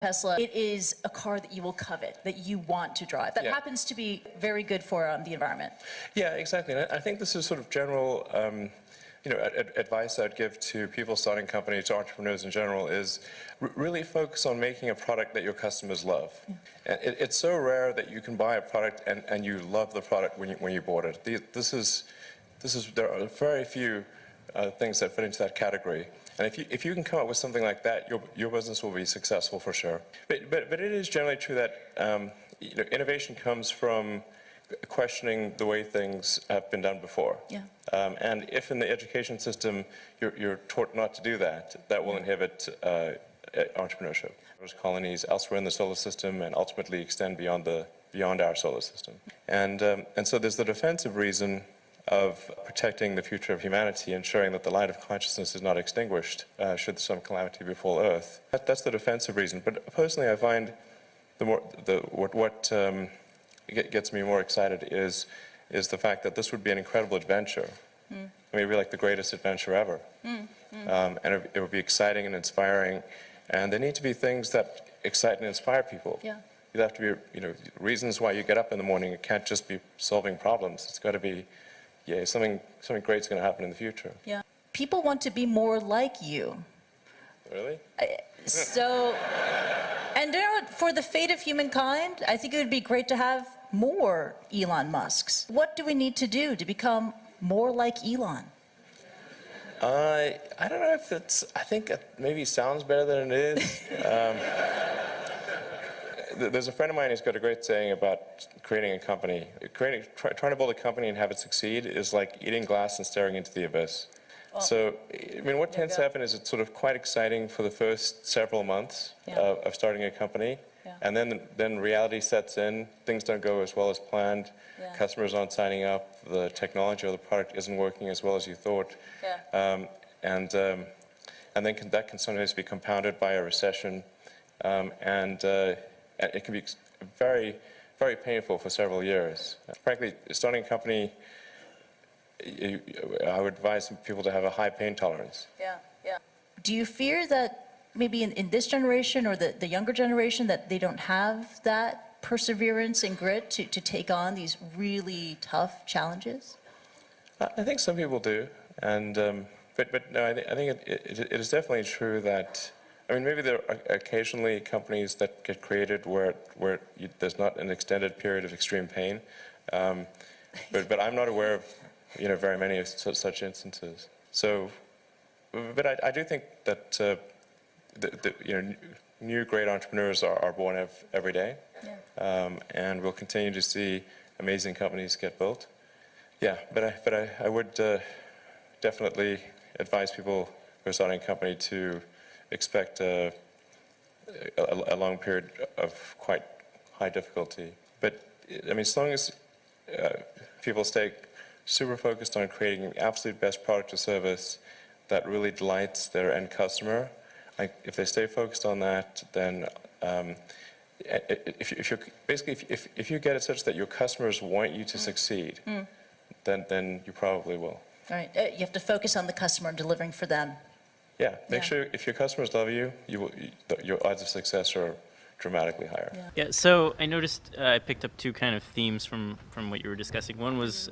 Tesla, it is a car that you will covet, that you want to drive. That happens to be very good for the environment. Yeah, exactly. And I think this is sort of general, advice I'd give to people starting companies, to entrepreneurs in general, is really focus on making a product that your customers love. And it's so rare that you can buy a product and you love the product when you bought it. There are very few things that fit into that category. And if you can come up with something like that, your business will be successful for sure. But it is generally true that innovation comes from questioning the way things have been done before. Yeah. And if in the education system you're taught not to do that, that will inhibit entrepreneurship. There's colonies elsewhere in the solar system and ultimately extend beyond our solar system. And so there's the defensive reason of protecting the future of humanity, ensuring that the light of consciousness is not extinguished should some calamity befall Earth. That's the defensive reason. But personally, I find what gets me more excited is the fact that this would be an incredible adventure. Maybe like the greatest adventure ever. And it would be exciting and inspiring. And there need to be things that excite and inspire people. Yeah. You have to be, reasons why you get up in the morning. It can't just be solving problems. It's got to be, something great's going to happen in the future. Yeah. People want to be more like you. Really? And for the fate of humankind, I think it would be great to have more Elon Musks. What do we need to do to become more like Elon? I don't know if I think it maybe sounds better than it is. There's a friend of mine who's got a great saying about creating a company. Trying to build a company and have it succeed is like eating glass and staring into the abyss. Well, so, what tends to happen is it's sort of quite exciting for the first several months of starting a company. Yeah. And then reality sets in, things don't go as well as planned, customers aren't signing up, the technology or the product isn't working as well as you thought. Yeah. And then that can sometimes be compounded by a recession, and it can be very, very painful for several years. Frankly, starting a company, I would advise people to have a high pain tolerance. Yeah, yeah. Do you fear that maybe in this generation or the younger generation that they don't have that perseverance and grit to take on these really tough challenges? I think some people do, and but no, I think it is definitely true that. Maybe there are occasionally companies that get created where there's not an extended period of extreme pain, but I'm not aware of very many of such instances. So, but I do think that new great entrepreneurs are born every day, and we'll continue to see amazing companies get built. Yeah, but I would definitely advise people who are starting a company to expect a long period of quite high difficulty. But as long as people stay super focused on creating the absolute best product or service that really delights their end customer, if they stay focused on that, then if you get it such that your customers want you to succeod, then you probably will. All right. You have to focus on the customer and delivering for them. Yeah, make sure if your customers love you, your odds of success are dramatically higher. Yeah, so I noticed I picked up two kind of themes from what you were discussing. One was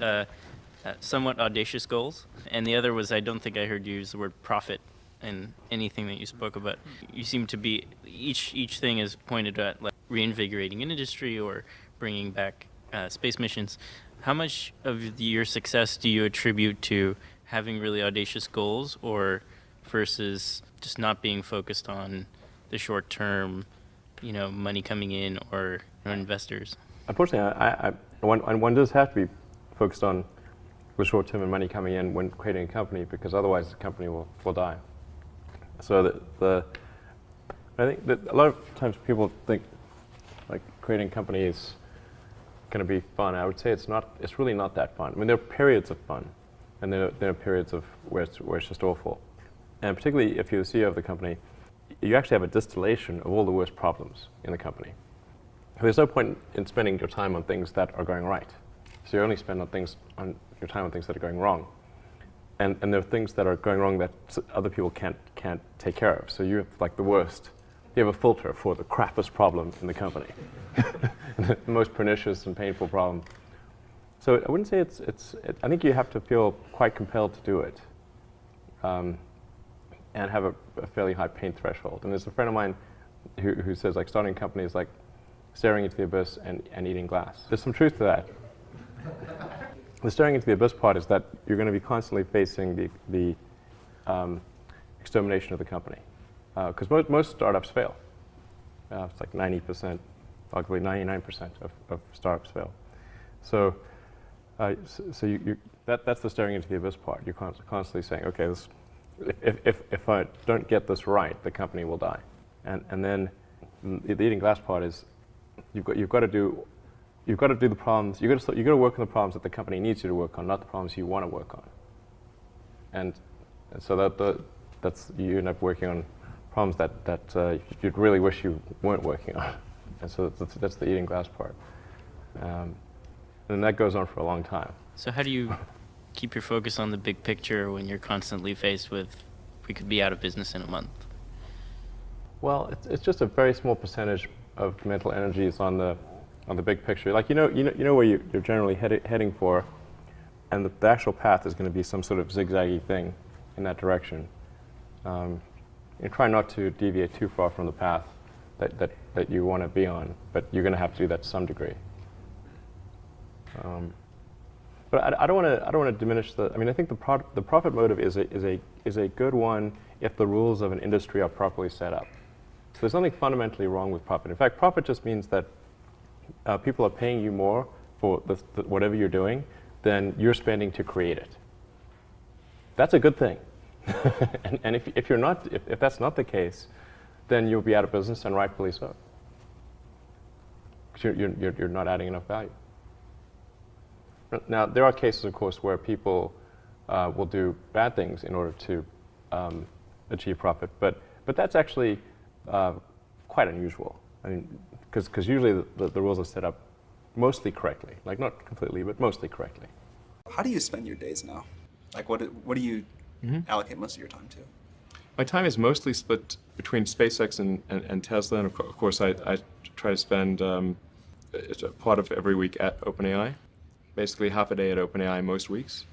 somewhat audacious goals, and the other was, I don't think I heard you use the word profit in anything that you spoke about. You seem to be, each thing is pointed at like reinvigorating an industry or bringing back space missions. How much of your success do you attribute to having really audacious goals, or versus just not being focused on the short term, money coming in or investors? Unfortunately, one does have to be focused on the short term and money coming in when creating a company, because otherwise the company will die. So I think that a lot of times people think like creating a company is going to be fun. I would say it's not. It's really not that fun. There are periods of fun, and there are periods of where it's just awful. And particularly if you're the CEO of the company, you actually have a distillation of all the worst problems in the company. There's no point in spending your time on things that are going right. So you only spend your time on things that are going wrong. And there are things that are going wrong that other people can't take care of. So you have like the worst you have a filter for the crappiest problem in the company, the most pernicious and painful problem. So I wouldn't say I think you have to feel quite compelled to do it, and have a fairly high pain threshold. And there's a friend of mine who says, like, starting a company is like staring into the abyss and eating glass. There's some truth to that. The staring into the abyss part is that you're going to be constantly facing the extermination of the company. Because most startups fail. It's like 90%, arguably 99% of startups fail. So, that's the staring into the abyss part. You're constantly saying, okay, if I don't get this right, the company will die. And then the eating glass part is you've got to do the problems. You've got to work on the problems that the company needs you to work on, not the problems you want to work on. And so that's you end up working on problems that you'd really wish you weren't working on. And so that's the eating glass part. And that goes on for a long time. So how do you keep your focus on the big picture when you're constantly faced with, we could be out of business in a month? Well, it's just a very small percentage of mental energy is on the big picture. Like you know where you're generally heading for, and the actual path is going to be some sort of zigzaggy thing in that direction. You try not to deviate too far from the path that you want to be on, but you're going to have to do that to some degree. But I don't want to diminish the. I mean, I think the profit motive is a good one if the rules of an industry are properly set up. So there's nothing fundamentally wrong with profit. In fact, profit just means that people are paying you more for whatever you're doing than you're spending to create it. That's a good thing. and if that's not the case, then you'll be out of business, and rightfully so. Because you're not adding enough value. Now, there are cases, of course, where people will do bad things in order to achieve profit, but that's actually quite unusual. I mean, because usually the rules are set up mostly correctly, like not completely, but mostly correctly. How do you spend your days now? Like, what do you allocate most of your time to? My time is mostly split between SpaceX and Tesla, and of course I try to spend a part of every week at OpenAI. Basically half a day at OpenAI most weeks.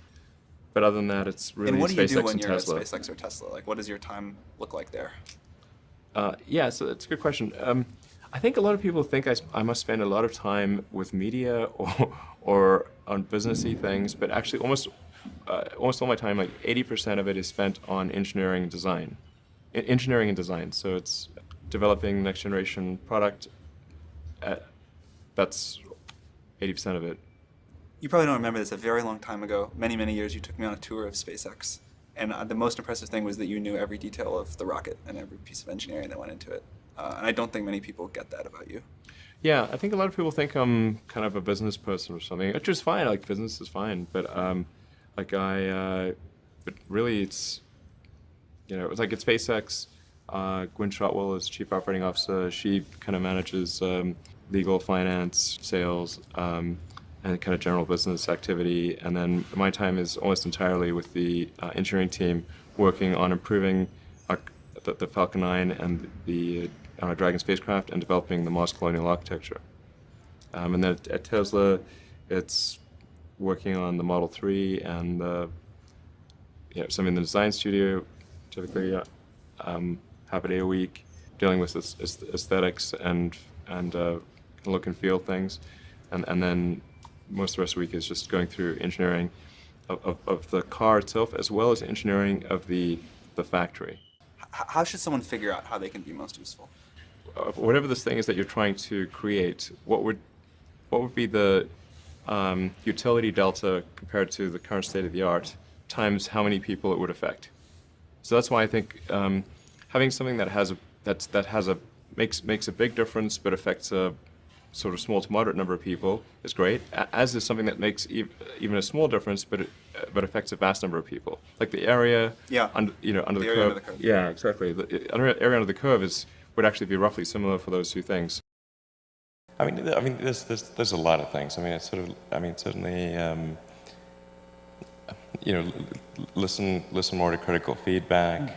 But other than that, it's really SpaceX and Tesla. And what do you do when you're at SpaceX or Tesla? Like, what does your time look like there? Yeah, so that's a good question. I think a lot of people think I must spend a lot of time with media or on businessy things, but actually almost all my time, like 80% of it is spent on engineering and design. Engineering and design, so it's developing next generation product. That's 80% of it. You probably don't remember this. A very long time ago, many, many years, you took me on a tour of SpaceX. And the most impressive thing was that you knew every detail of the rocket and every piece of engineering that went into it. And I don't think many people get that about you. Yeah, I think a lot of people think I'm kind of a business person or something, which is fine. Like, business is fine, but but really, it's it's like at SpaceX. Gwynne Shotwell is Chief Operating Officer. She kind of manages legal, finance, sales, and kind of general business activity. And then my time is almost entirely with the engineering team, working on improving the Falcon 9 and the Dragon spacecraft, and developing the Mars colonial architecture. And then at Tesla, it's working on the Model 3 and some in the design studio, typically half a day a week, dealing with aesthetics and look and feel things, and then most of the rest of the week is just going through engineering of the car itself, as well as engineering of the factory. How should someone figure out how they can be most useful? Whatever this thing is that you're trying to create, what would be the utility delta compared to the current state of the art times how many people it would affect? So that's why I think having something that makes a big difference but affects a sort of small to moderate number of people is great, as is something that makes even a small difference but affects a vast number of people. Like the area under the curve. Yeah, exactly. The area under the curve would actually be roughly similar for those two things. I mean, there's a lot of things. I mean, it's certainly, listen more to critical feedback.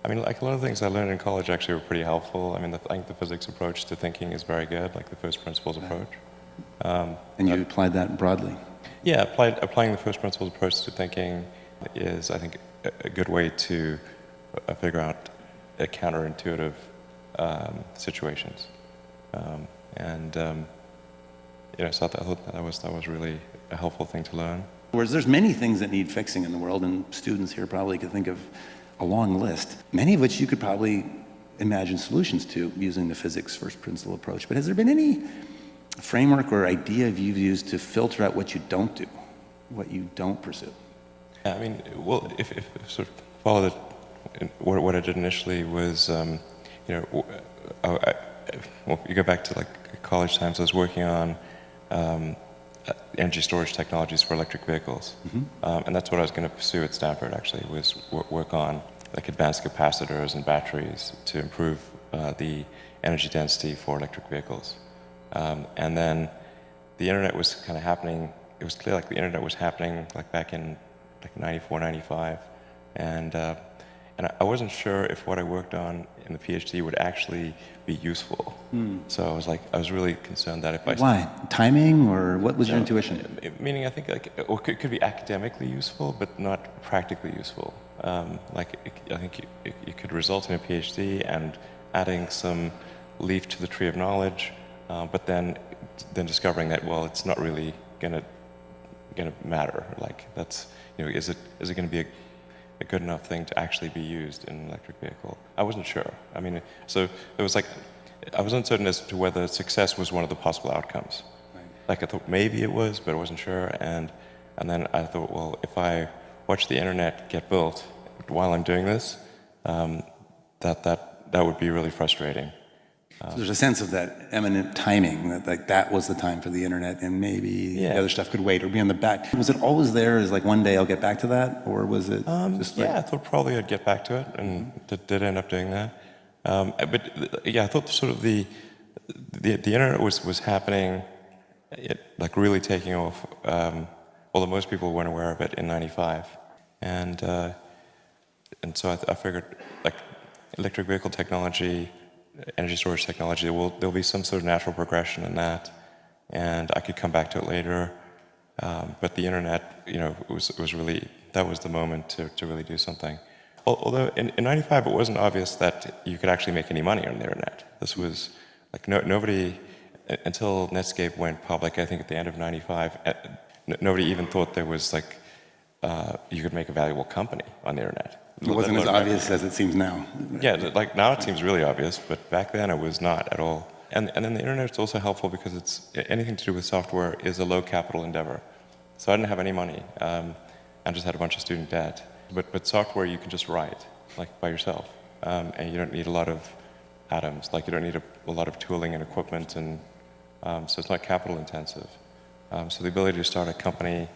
I mean, like a lot of things I learned in college actually were pretty helpful. I mean, I think the physics approach to thinking is very good, like the first principles approach. And you applied that broadly. Yeah, applying the first principles approach to thinking is, I think, a good way to figure out counterintuitive situations. So I thought that was really a helpful thing to learn. Whereas there's many things that need fixing in the world, and students here probably could think of a long list, many of which you could probably imagine solutions to using the physics first principle approach. But has there been any framework or idea you've used to filter out what you don't do, what you don't pursue? I mean, well, if sort of follow what I did initially was, well, you go back to like college times, I was working on energy storage technologies for electric vehicles. And that's what I was going to pursue at Stanford, actually, was work on like advanced capacitors and batteries to improve the energy density for electric vehicles. And then the internet was kind of happening. It was clear like the internet was happening like back in like 94, 95. And I wasn't sure if what I worked on in the PhD would actually be useful. So I was really concerned that if I... Why? Timing, or what was your intuition? Meaning, I think it could be academically useful, but not practically useful. I think it could result in a PhD and adding some leaf to the tree of knowledge, but then discovering that, well, it's not really gonna matter. Like that's, is it going to be a good enough thing to actually be used in an electric vehicle? I wasn't sure. I mean, so it was like, I was uncertain as to whether success was one of the possible outcomes. Right. Like I thought maybe it was, but I wasn't sure. And then I thought, well, if I watch the internet get built while I'm doing this, that would be really frustrating. So there's a sense of that eminent timing, that was the time for the internet, and maybe the other stuff could wait or be on the back. Was it always there as like one day I'll get back to that, or was it just like... Yeah, I thought probably I'd get back to it, and did end up doing that. But yeah, I thought sort of the internet was happening, like really taking off, although most people weren't aware of it in '95. And so I figured like electric vehicle technology, energy storage technology, there'll be some sort of natural progression in that, and I could come back to it later. But the internet, was really, that was the moment to really do something. Although in '95 it wasn't obvious that you could actually make any money on the internet. This was like nobody, until Netscape went public, I think at the end of '95, nobody even thought there was like, you could make a valuable company on the internet. It wasn't as obvious as it seems now. Yeah, like now it seems really obvious, but back then it was not at all. And then the internet's also helpful because it's anything to do with software is a low capital endeavor. So I didn't have any money. I just had a bunch of student debt. But software you can just write, like by yourself. And you don't need a lot of atoms, like you don't need a lot of tooling and equipment, and so it's not capital intensive. So the ability to start a company,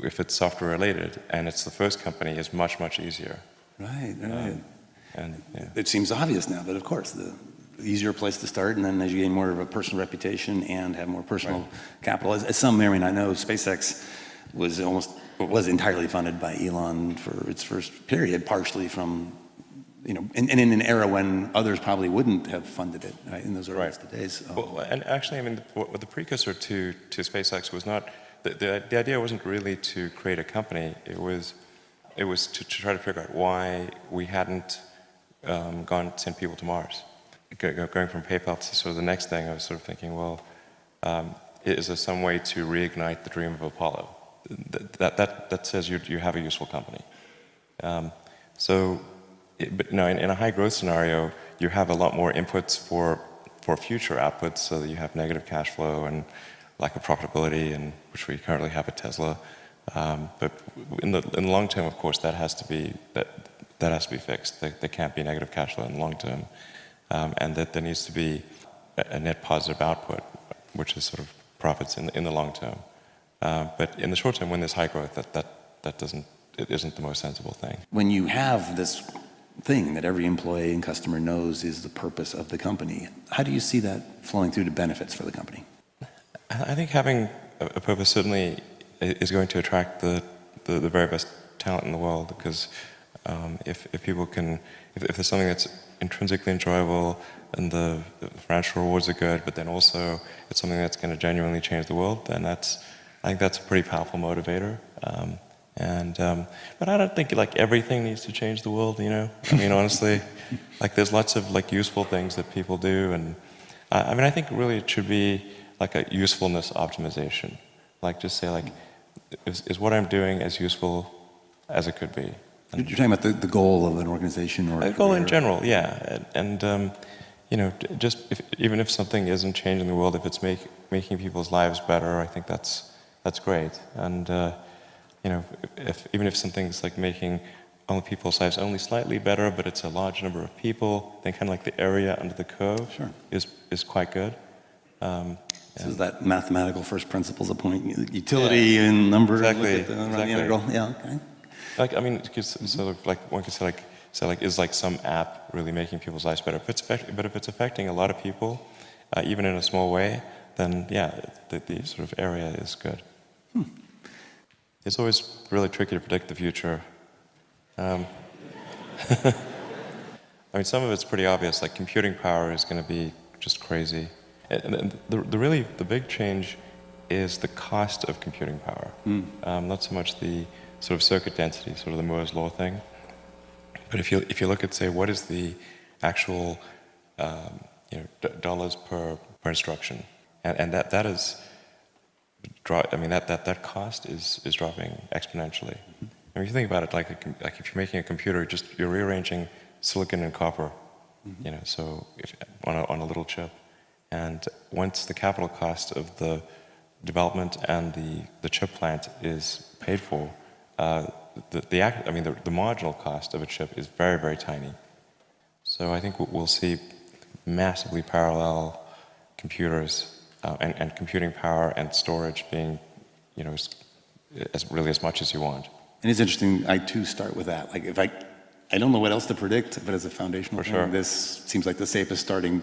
if it's software related, and it's the first company, is much, much easier. Right. And yeah. It seems obvious now, but of course, the easier place to start, and then as you gain more of a personal reputation and have more personal capital, as some may or may not know, SpaceX was entirely funded by Elon for its first period, partially from, and in an era when others probably wouldn't have funded it, right, in those earliest days. Well, and actually, I mean, what the precursor to SpaceX was not, the idea wasn't really to create a company. It was to try to figure out why we hadn't sent people to Mars. Going from PayPal to sort of the next thing, I was sort of thinking, well, is there some way to reignite the dream of Apollo? That says you have a useful company. But in a high growth scenario, you have a lot more inputs for future outputs, so that you have negative cash flow and lack of profitability, and which we currently have at Tesla. But in the long term, of course, that has to be fixed. There can't be negative cash flow in the long term, and that there needs to be a net positive output, which is sort of profits in the long term. But in the short term, when there's high growth, it isn't the most sensible thing. When you have this thing that every employee and customer knows is the purpose of the company, how do you see that flowing through to benefits for the company? I think having a purpose certainly is going to attract the very best talent in the world, because If people can, if there's something that's intrinsically enjoyable and the financial rewards are good, but then also it's something that's going to genuinely change the world, then I think that's a pretty powerful motivator. But I don't think like everything needs to change the world, you know? I mean, honestly, like there's lots of like useful things that people do, and I mean, I think really it should be like a usefulness optimization. Like just say like, is what I'm doing as useful as it could be? You're talking about the goal of an organization or A goal in general, yeah. And you know, just even if something isn't changing the world, if it's making people's lives better, I think that's great. And you know, even if something's like making only people's lives only slightly better, but it's a large number of people, then kind of like the area under the curve is quite good. So is that mathematical first principles of point utility and number? Exactly. Look at the integral. Yeah. Okay. Like I mean, it's sort of like one could say like is like some app really making people's lives better? But if it's affecting a lot of people, even in a small way, then yeah, the sort of area is good. It's always really tricky to predict the future. I mean, some of it's pretty obvious. Like computing power is going to be just crazy, and the big change is the cost of computing power. Not so much the sort of circuit density, sort of the Moore's law thing. But if you look at, say, what is the actual dollars per instruction, and that is, I mean that cost is dropping exponentially. I mean, if you think about it, like if you're making a computer, you're rearranging silicon and copper, you know, so on a little chip, and once the capital cost of the development and the chip plant is paid for, the marginal cost of a chip is very, very tiny. So I think we'll see massively parallel computers and computing power and storage being, you know, as much as you want. And it's interesting. I too start with that. Like if I don't know what else to predict, but as a foundational thing, sure. This seems like the safest starting,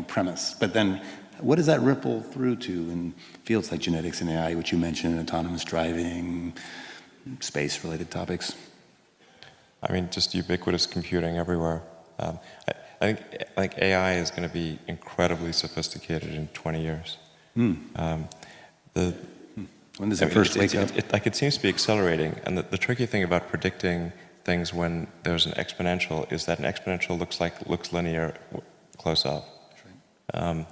premise. But then, what does that ripple through to in fields like genetics and AI, which you mentioned, autonomous driving, space-related topics? I mean, just ubiquitous computing everywhere. I think AI is going to be incredibly sophisticated in 20 years. When does it first wake up? It seems to be accelerating, and the tricky thing about predicting things when there's an exponential is that an exponential looks linear close up, but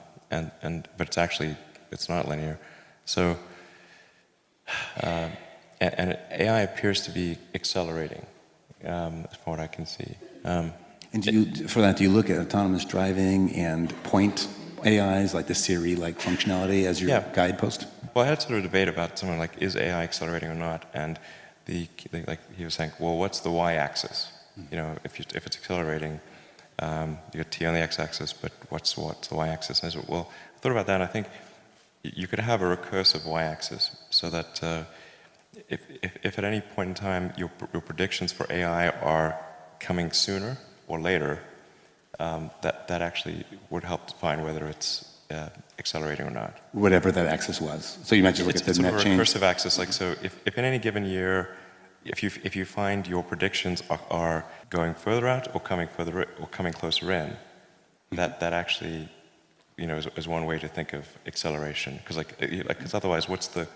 it's not linear. So, and AI appears to be accelerating, from what I can see. And do you look at autonomous driving and point AIs like the Siri-like functionality as your guidepost? Well, I had sort of a debate about something like, is AI accelerating or not? And like he was saying, well, what's the y-axis? You know, if it's accelerating, you got t on the x-axis, but what's the y-axis? And I said, well, I thought about that, and I think you could have a recursive y-axis, so that if at any point in time your predictions for AI are coming sooner or later, that actually would help define whether it's accelerating or not. Whatever that axis was. So you might just look at the net change. It's a recursive axis. Like, so if in any given year, if you find your predictions are going further out or coming closer in, that actually, you know, is one way to think of acceleration. Because otherwise, what's the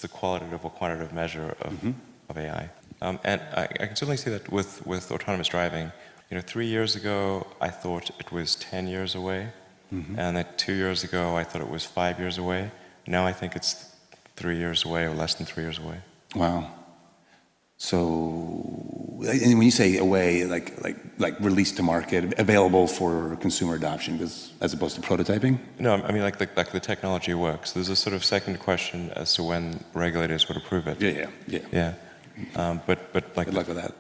qualitative or quantitative measure of AI? And I can certainly see that with autonomous driving. You know, 3 years ago, I thought it was 10 years away. And then 2 years ago, I thought it was 5 years away. Now I think it's 3 years away or less than 3 years away. Wow. So, and when you say away, like released to market, available for consumer adoption, as opposed to prototyping? No, I mean like the technology works. There's a sort of second question as to when regulators would approve it. Yeah. But like good luck with that.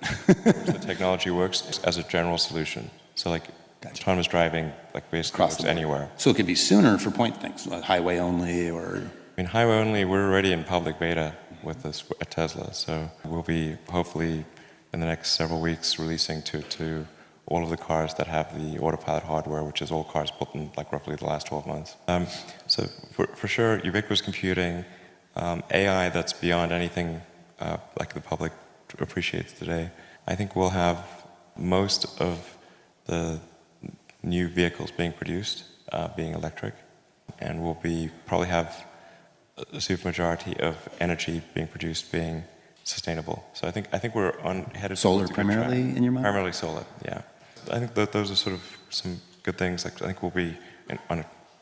the technology works as a general solution. So like autonomous driving, like basically works anywhere. So it could be sooner for point things, like highway only, or. I mean, highway only. We're already in public beta with this at Tesla, so we'll be hopefully in the next several weeks releasing to all of the cars that have the autopilot hardware, which is all cars built in like roughly the last 12 months. So for sure, ubiquitous computing, AI that's beyond anything like the public appreciates today, I think we'll have most of the new vehicles being produced being electric, and we'll probably have a supermajority of energy being produced being sustainable. So I think we're headed Solar towards a good track. primarily in your mind? Primarily solar, yeah. I think those are sort of some good things. Like I think we'll be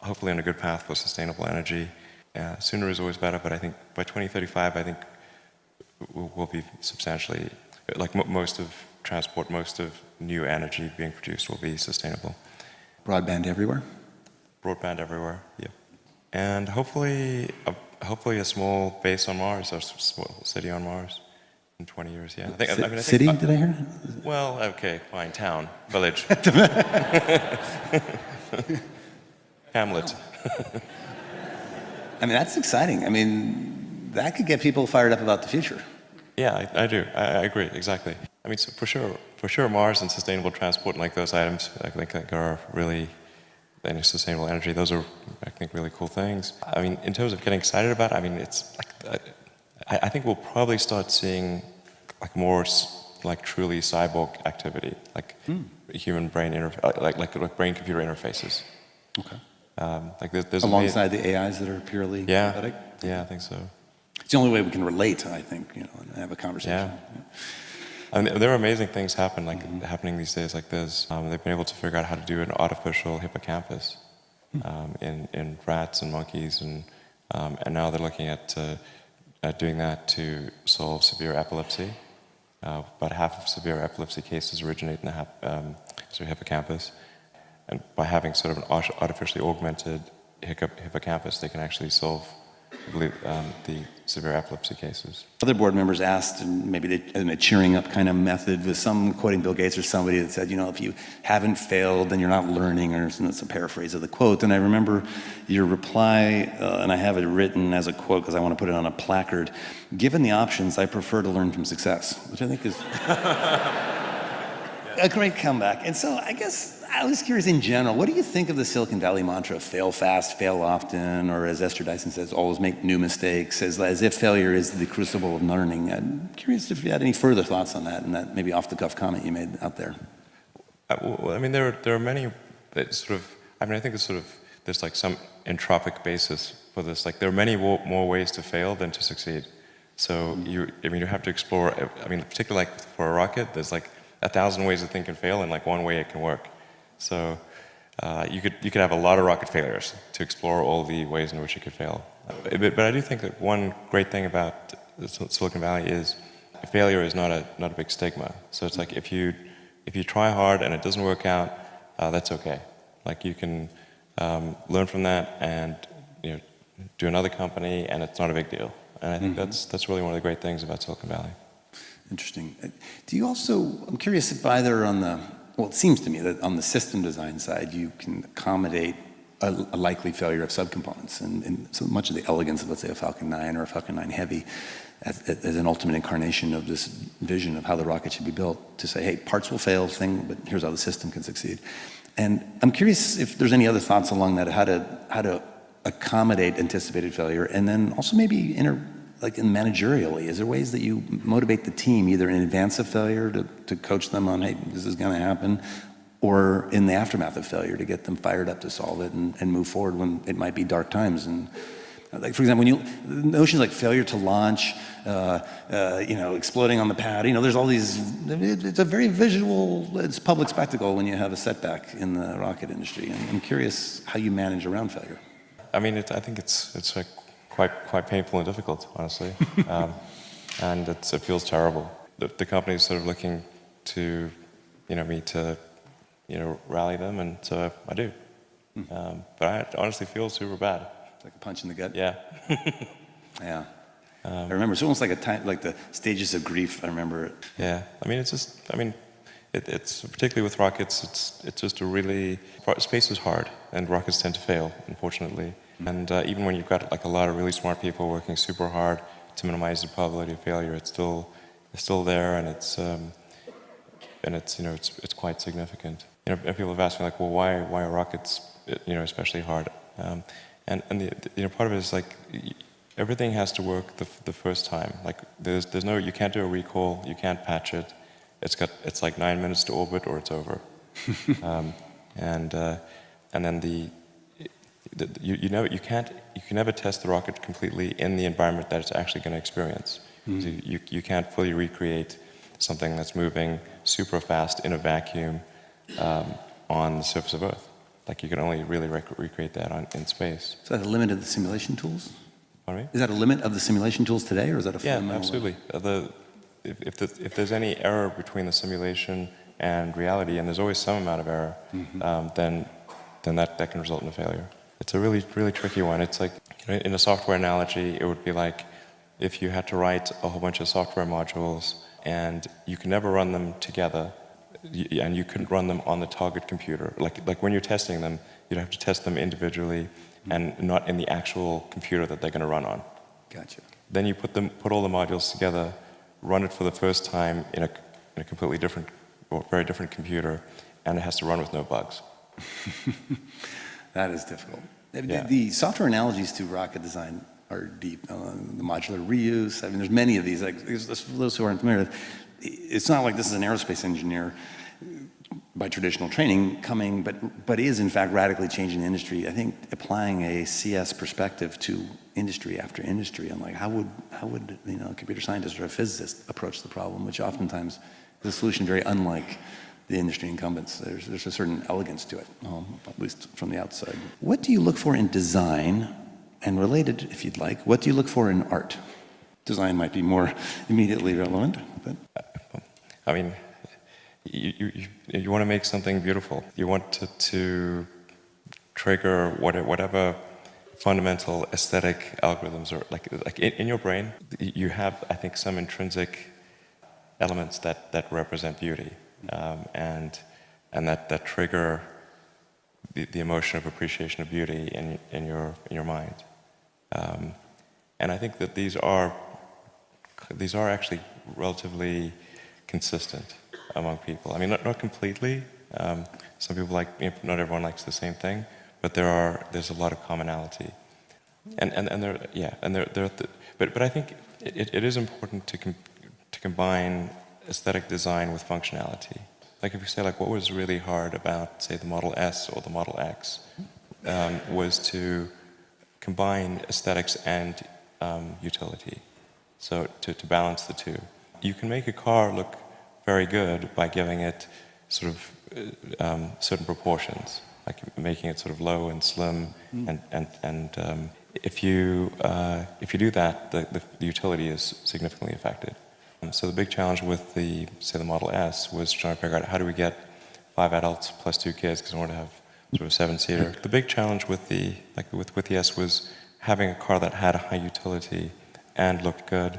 hopefully on a good path for sustainable energy. Sooner is always better, but I think by 2035, I think we'll be substantially, like most of transport, most of new energy being produced will be sustainable. Broadband everywhere? Broadband everywhere, yeah. And hopefully a small base on Mars, or a small city on Mars in 20 years, yeah. I think, City, did I hear? well, okay, fine, town, village. Hamlet. I mean, that's exciting. I mean, that could get people fired up about the future. Yeah, I do. I agree, exactly. I mean, so for sure, Mars and sustainable transport and like those items, I think are really, and sustainable energy, those are, I think, really cool things. I mean, in terms of getting excited about it, I mean, it's like, I think we'll probably start seeing like more like truly cyborg activity, like human brain like brain-computer interfaces. Okay. Like there's Alongside the AIs that are purely synthetic? Yeah, I think so. It's the only way we can relate, I think, and have a conversation. Yeah. I mean, there are amazing things happening these days. Like they've been able to figure out how to do an artificial hippocampus in rats and monkeys, and now they're looking at doing that to solve severe epilepsy. About half of severe epilepsy cases originate in the hippocampus, and by having sort of an artificially augmented hippocampus, they can actually solve, I believe, the severe epilepsy cases. Other board members asked, and maybe in a cheering up kind of method, with some quoting Bill Gates or somebody that said, if you haven't failed, then you're not learning, or it's a paraphrase of the quote. And I remember your reply, and I have it written as a quote because I want to put it on a placard. Given the options, I prefer to learn from success, which I think is a great comeback. And so I guess I was curious in general, what do you think of the Silicon Valley mantra of fail fast, fail often, or as Esther Dyson says, always make new mistakes, as if failure is the crucible of learning? I'm curious if you had any further thoughts on that, and that maybe off-the-cuff comment you made out there. Well, I mean, there are many that sort of, I mean, I think there's like some entropic basis for this. Like there are many more ways to fail than to succeed. So you have to explore, I mean, particularly like for a rocket, there's like 1,000 ways to think and fail, and like one way it can work. So you could have a lot of rocket failures to explore all the ways in which it could fail. But I do think that one great thing about Silicon Valley is failure is not a big stigma. So it's like if you try hard and it doesn't work out, that's okay. Like you can learn from that and do another company, and it's not a big deal. And I think that's really one of the great things about Silicon Valley. Interesting. Do you also, I'm curious if either on the, well, it seems to me that on the system design side, you can accommodate a likely failure of subcomponents, and so much of the elegance of, let's say, a Falcon 9 or a Falcon 9 Heavy as an ultimate incarnation of this vision of how the rocket should be built, to say, hey, parts will fail, but here's how the system can succeed. And I'm curious if there's any other thoughts along that, how to accommodate anticipated failure, and then also maybe managerially, is there ways that you motivate the team either in advance of failure to coach them on, hey, this is going to happen, or in the aftermath of failure to get them fired up to solve it and move forward when it might be dark times? And like, for example, notions like failure to launch, exploding on the pad, there's all these, it's a very visual, it's public spectacle when you have a setback in the rocket industry. And I'm curious how you manage around failure. I mean, I think it's like quite painful and difficult, honestly, and it feels terrible. The company is sort of looking to, me to, rally them, and so I do. But I honestly feel super bad. It's like a punch in the gut. Yeah. Yeah. I remember it's almost like like the stages of grief. I remember it. Yeah. I mean, it's particularly with rockets. It's just space is hard, and rockets tend to fail, unfortunately. And even when you've got like a lot of really smart people working super hard to minimize the probability of failure, it's still there, and it's quite significant. And people have asked me like, well, why are rockets especially hard? And the part of it is like everything has to work the first time. Like there's no, you can't do a recall, you can't patch it. it's like 9 minutes to orbit or it's over. And then you can never test the rocket completely in the environment that it's actually going to experience. So you can't fully recreate something that's moving super fast in a vacuum on the surface of Earth. Like you can only really recreate that in space. Is that a limit of the simulation tools? Pardon me? Is that a limit of the simulation tools today, or is that a fundamental? Yeah, absolutely. If there's any error between the simulation and reality, and there's always some amount of error, then that can result in a failure. It's a really, really tricky one. It's like, in a software analogy, it would be like if you had to write a whole bunch of software modules and you can never run them together, and you couldn't run them on the target computer. Like when you're testing them, you'd have to test them individually and not in the actual computer that they're going to run on. Gotcha. Then you put all the modules together, run it for the first time in a completely different or very different computer, and it has to run with no bugs. That is difficult. Yeah. The software analogies to rocket design are deep. The modular reuse, I mean, there's many of these. Like, those who aren't familiar, it's not like this is an aerospace engineer by traditional training coming, but is in fact radically changing the industry. I think applying a CS perspective to industry after industry, and like how would a computer scientist or a physicist approach the problem, which oftentimes is a solution very unlike the industry incumbents. There's a certain elegance to it, at least from the outside. What do you look for in design? And related, if you'd like, what do you look for in art? Design might be more immediately relevant, but I mean, you want to make something beautiful. You want to trigger whatever fundamental aesthetic algorithms are like in your brain. You have, I think, some intrinsic elements that represent beauty, and that trigger the emotion of appreciation of beauty in your mind. And I think that these are actually relatively consistent among people. I mean, not completely. Some people not everyone likes the same thing, but there's a lot of commonality. But I think it is important to combine aesthetic design with functionality. Like if you say, like, what was really hard about, say, the Model S or the Model X, was to combine aesthetics and utility. So to balance the two. You can make a car look very good by giving it sort of certain proportions, like making it sort of low and slim, and if you do that, the utility is significantly affected. So the big challenge with the Model S was trying to figure out how do we get 5 adults plus 2 kids, because we want to have sort of a 7-seater. The big challenge with the S was having a car that had a high utility and looked good,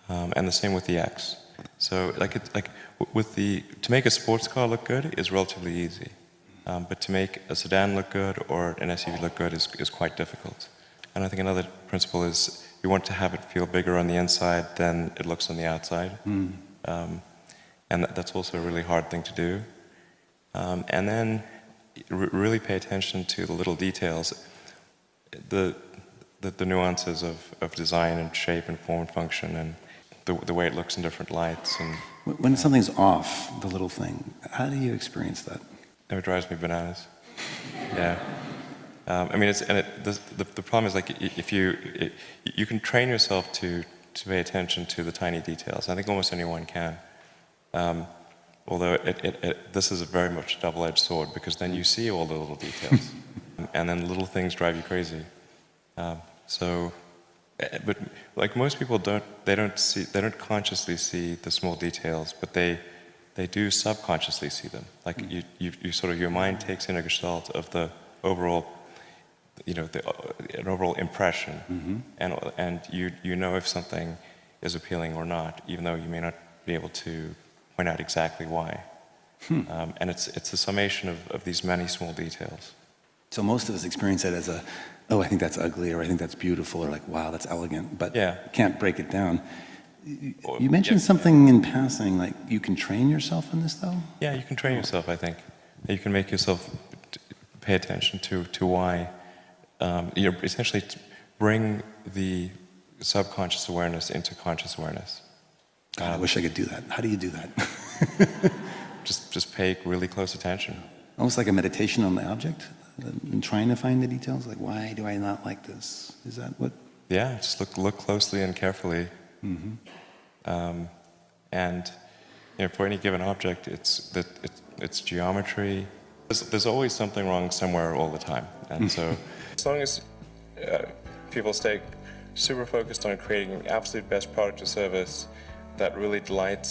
and the same with the X. So to make a sports car look good is relatively easy, but to make a sedan look good or an SUV look good is quite difficult. And I think another principle is you want to have it feel bigger on the inside than it looks on the outside. And that's also a really hard thing to do. And then really pay attention to the little details, the nuances of design and shape and form and function, and the way it looks in different lights. And when something's off, the little thing, how do you experience that? it drives me bananas. Yeah. I mean, the problem is, like, if you can train yourself to pay attention to the tiny details. I think almost anyone can. Although this is a very much a double-edged sword, because then you see all the little details, and then little things drive you crazy. But like most people they don't consciously see the small details, but they do subconsciously see them. Like you sort of, your mind takes in a gestalt of the overall, an overall impression, and you know if something is appealing or not, even though you may not be able to point out exactly why. And it's a summation of these many small details. So most of us experience it as oh, I think that's ugly, or I think that's beautiful, or like, wow, that's elegant, but Yeah. you can't break it down. You mentioned something in passing, like you can train yourself in this, though? Yeah, you can train yourself, I think. You can make yourself pay attention to why. You essentially bring the subconscious awareness into conscious awareness. God, I wish I could do that. How do you do that? Just pay really close attention. Almost like a meditation on the object and trying to find the details. Like, why do I not like this? Is that what? Yeah, just look closely and carefully. And for any given object, it's geometry. There's always something wrong somewhere all the time. And so as long as people stay super focused on creating an absolute best product or service that really delights